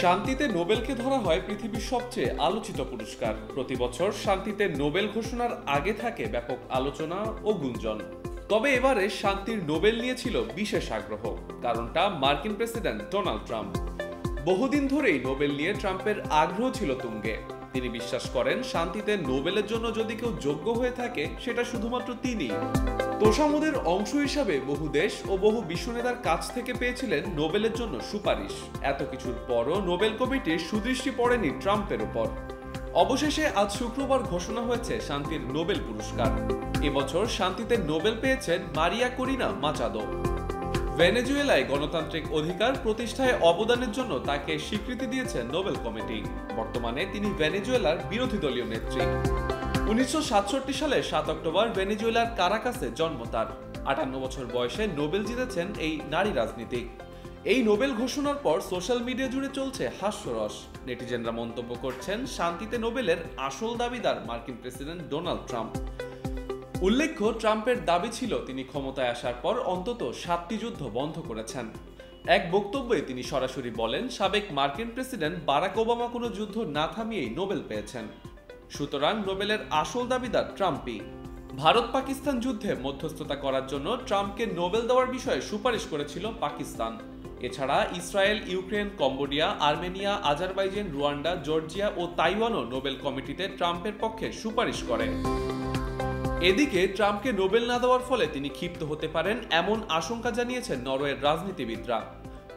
শান্তিতে নোবেলকে ধরা হয় পৃথিবীর সবচেয়ে আলোচিত পুরস্কার। প্রতি বছর শান্তিতে নোবেল ঘোষণার আগে থাকে ব্যাপক আলোচনা ও গুঞ্জন। তবে এবারে শান্তির নোবেল নিয়েছিল বিশেষ আগ্রহ। কারণটা মার্কিন প্রেসিডেন্ট ডোনাল্ড ট্রাম্প। বহুদিন ধরেই নোবেল নিয়ে ট্রাম্পের আগ্রহ ছিল তুঙ্গে। তিনি বিশ্বাস করেন শান্তিতে নোবেলের জন্য যদি কেউ যোগ্য হয়ে থাকে সেটা শুধুমাত্র তিনি। তোষামোদের অংশ হিসাবে বহু দেশ ও বহু বিশ্বনেতার কাছ থেকে পেয়েছিলেন নোবেলের জন্য সুপারিশ। এত কিছুর পরও নোবেল কমিটির সুদৃষ্টি পড়েনি ট্রাম্পের উপর। অবশেষে আজ শুক্রবার ঘোষণা হয়েছে শান্তির নোবেল পুরস্কার। এবছর শান্তিতে নোবেল পেয়েছেন মারিয়া করিনা মাচাদো। ভেনেজুয়েলায় গণতান্ত্রিক অধিকার প্রতিষ্ঠায় অবদানের জন্য তাকে স্বীকৃতি দিয়েছে নোবেল কমিটি। বর্তমানে তিনি ভেনেজুয়েলার বিরোধী দলীয় নেত্রী। 1967 সালে 7 অক্টোবর ভেনেজুয়েলার কারাকাসে জন্ম তার। 58 বছর বয়সে নোবেল জিতেছেন এই নারী রাজনীতিক। এই নোবেল ঘোষণার পর সোশ্যাল মিডিয়া জুড়ে চলছে হাস্যরস। নেটিজেনরা মন্তব্য করছেন শান্তিতে নোবেলের আসল দাবিদার মার্কিন প্রেসিডেন্ট ডোনাল্ড ট্রাম্প। উল্লেখ্য, ট্রাম্পের দাবি ছিল তিনি ক্ষমতায় আসার পর অন্তত 7টি যুদ্ধ বন্ধ করেছেন। এক বক্তব্যে তিনি সরাসরি বলেন সাবেক মার্কিন প্রেসিডেন্ট বারাক ওবামা কোনো যুদ্ধ না থামিয়েই নোবেল পেয়েছেন। সুতরাং নোবেলের আসল দাবিদার ট্রাম্পই। ভারত পাকিস্তান যুদ্ধে মধ্যস্থতা করার জন্য ট্রাম্পকে নোবেল দেওয়ার বিষয়ে সুপারিশ করেছিল পাকিস্তান। এছাড়া Israel, Ukraine, Cambodia, Armenia, Azerbaijan, Rwanda, Georgia ও তাইওয়ানও নোবেল কমিটিতে ট্রাম্পের পক্ষে সুপারিশ করে। এদিকে ট্রাম্পকে নোবেল না দেওয়ার ফলে তিনি ক্ষিপ্ত হতে পারেন এমন আশঙ্কা জানিয়েছেন নরওয়ের রাজনীতিবিদরা।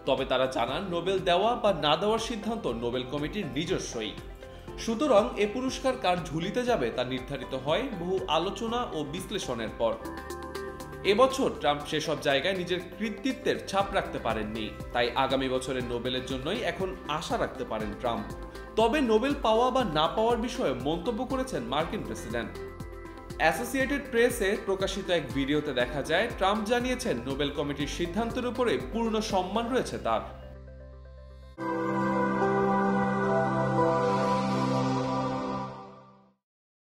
তবে তারা জানান নোবেল দেওয়া বা না দেওয়ার সিদ্ধান্ত নোবেল কমিটির নিজস্বই। সুতরাং এ পুরস্কার কার ঝুলিতে যাবে তা নির্ধারিত হয় বহু আলোচনা ও বিশ্লেষণের পর। এবছর ট্রাম্প সেসব জায়গায় নিজের কৃতিত্বের ছাপ রাখতে পারেননি, তাই আগামী বছরের নোবেলের জন্যই এখন আশা রাখতে পারেন ট্রাম্প। তবে নোবেল পাওয়া বা না পাওয়ার বিষয়ে মন্তব্য করেছেন মার্কিন প্রেসিডেন্ট। অ্যাসোসিয়েটেড প্রেসে প্রকাশিত এক ভিডিওতে দেখা যায় ট্রাম্প জানিয়েছেন নোবেল কমিটির সিদ্ধান্তের উপরে পূর্ণ সম্মান রয়েছে তার।